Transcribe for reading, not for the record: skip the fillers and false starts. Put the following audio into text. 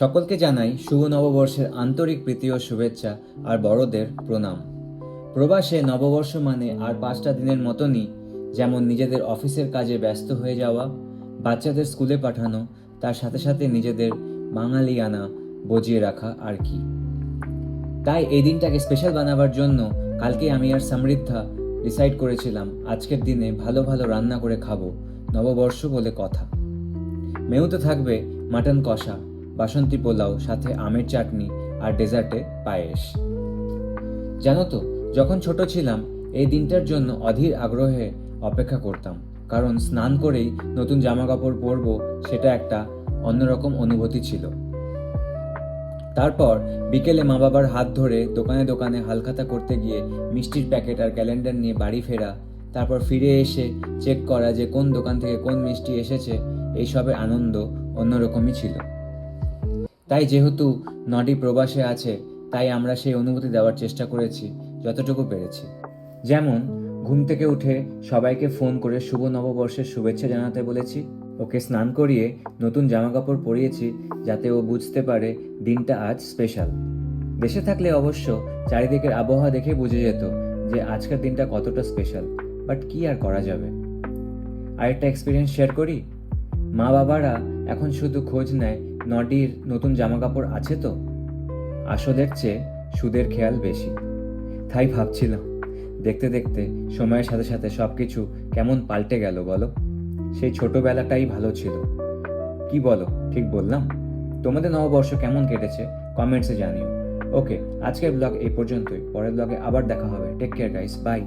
সকলকে জানাই শুভ নববর্ষের আন্তরিক প্রীতি ও শুভেচ্ছা আর বড়দের প্রণাম। প্রবাসে নববর্ষ মানে আর 5টা দিনের মতনই, যেমন নিজেদের অফিসের কাজে ব্যস্ত হয়ে যাওয়া, বাচ্চাদের স্কুলে পাঠানো, তার সাথে সাথে নিজেদের বাঙালিয়ানা বজিয়ে রাখা আর কি। তাই এই দিনটাকে স্পেশাল বানাবার জন্য কালকে আমি আর সমৃদ্ধা ডিসাইড করেছিলাম আজকের দিনে ভালো ভালো রান্না করে খাবো, নববর্ষ বলে কথা। মেনুতে থাকবে মাটন কষা, বাসন্তী পোলাও, সাথে আমের চাটনি আর ডেজার্টে পায়েস। জানো তো, যখন ছোট ছিলাম এই দিনটার জন্য অধীর আগ্রহে অপেক্ষা করতাম, কারণ স্নান করেই নতুন জামা কাপড় পরবো, সেটা একটা অন্যরকম অনুভূতি ছিল। তারপর বিকেলে মা বাবার হাত ধরে দোকানে দোকানে হালখাতা করতে গিয়ে মিষ্টির প্যাকেট আর ক্যালেন্ডার নিয়ে বাড়ি ফেরা, তারপর ফিরে এসে চেক করা যে কোন দোকান থেকে কোন মিষ্টি এসেছে, এইসবের আনন্দ অন্যরকমই ছিল। তাই যেহেতু নডি প্রবাসে আছে, তাই আমরা সেই অনুভূতি দেওয়ার চেষ্টা করেছি যতটুকু পেরেছি। যেমন ঘুম থেকে উঠে সবাইকে ফোন করে শুভ নববর্ষের শুভেচ্ছা জানাতে বলেছি, ওকে স্নান করিয়ে নতুন জামা কাপড় পরিয়েছি যাতে ও বুঝতে পারে দিনটা আজ স্পেশাল। দেশে থাকলে অবশ্য চারিদিকের আবহাওয়া দেখে বুঝে যেত যে আজকের দিনটা কতটা স্পেশাল, বাট কি আর করা যাবে। আরেকটা এক্সপিরিয়েন্স শেয়ার করি। মা বাবারা এখন শুধু খোঁজ নেয় নডির নতুন জামা কাপড় আছে তো, আসলের চেয়ে সুদের খেয়াল বেশি। তাই ভাবছিলাম, দেখতে দেখতে সময়ের সাথে সাথে সবকিছু কেমন পাল্টে গেল বলো। সেই ছোটবেলাটাই ভালো ছিল, কি বলো, ঠিক বললাম? তোমাদের নববর্ষ কেমন কেটেছে কমেন্টসে জানিও। ওকে, আজকের ব্লগ এই পর্যন্তই। পরের ব্লগে আবার দেখা হবে। Take care guys, by.